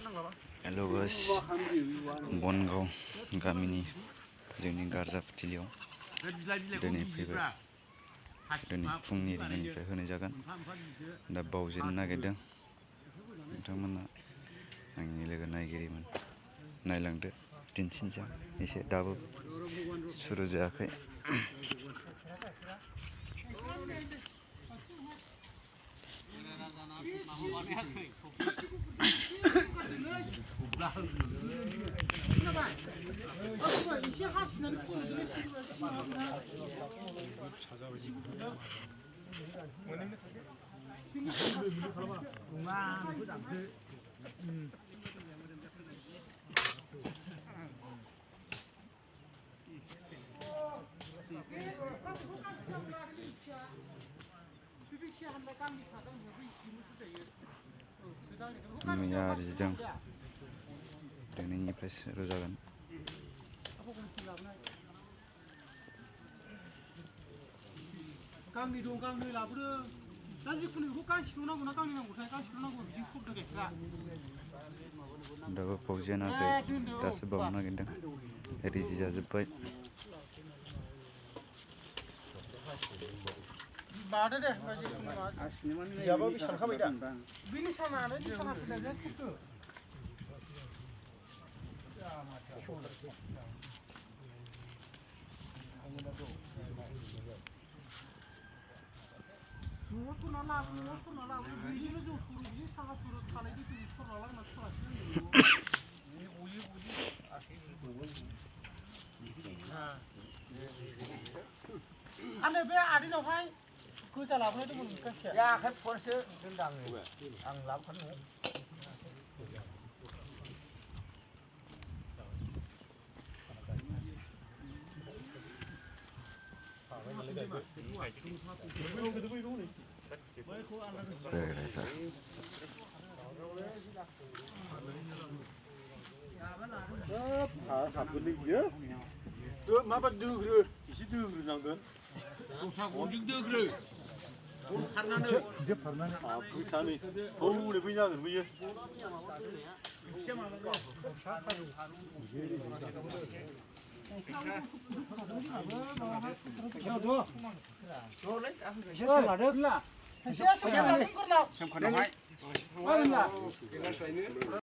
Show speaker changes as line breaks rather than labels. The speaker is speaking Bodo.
हेल' गाइस बनगाव गामिनि जोंनि गारजा फुथिलियाव दिनै फैबाय दिनै फुंनि रिंगानिफ्राय होनाय जागोन दा बावजेननो नागिरदों नोंथांमोना आंनि लोगो नायगिरिमोन नायलांदो दिन्थिनोसै एसे दाबो सुरु जायाखै मैया आरजिदों दिनैनिफ्राय सुरु जागोन
गांनै दं गांनै लाबोदो दा जिखुनु बेखौ गांसेल' नांगौ ना गांनै नांगौथाय गांसेल' नांगौ बिदि खरदो गाइखेरा
दाबो बावजेनाखै दासो बावनो नागिरदों रेडि जाजोब्बाय
बादो दे बिजाबा बे सानखाबाय दा बिनि सानानो बे साना फैलायजों खरदो न'आव सरना लाबो बिदिनो जौ सरो बिदि साहा सरो थालायदो जों सरना लांना सरासै आरो बे आदैनावहाय गोजा लाबोनाय दंमोन गांसे या आखाइ फुवारसो दोनदां आं लाबोखानो न'आव
माबा दोग्रो एसे दोग्रोनांगोन दस्रा गनजों दोग्रो गन फारनानै फैसानै हौनै बै जागोन बैयो
लादो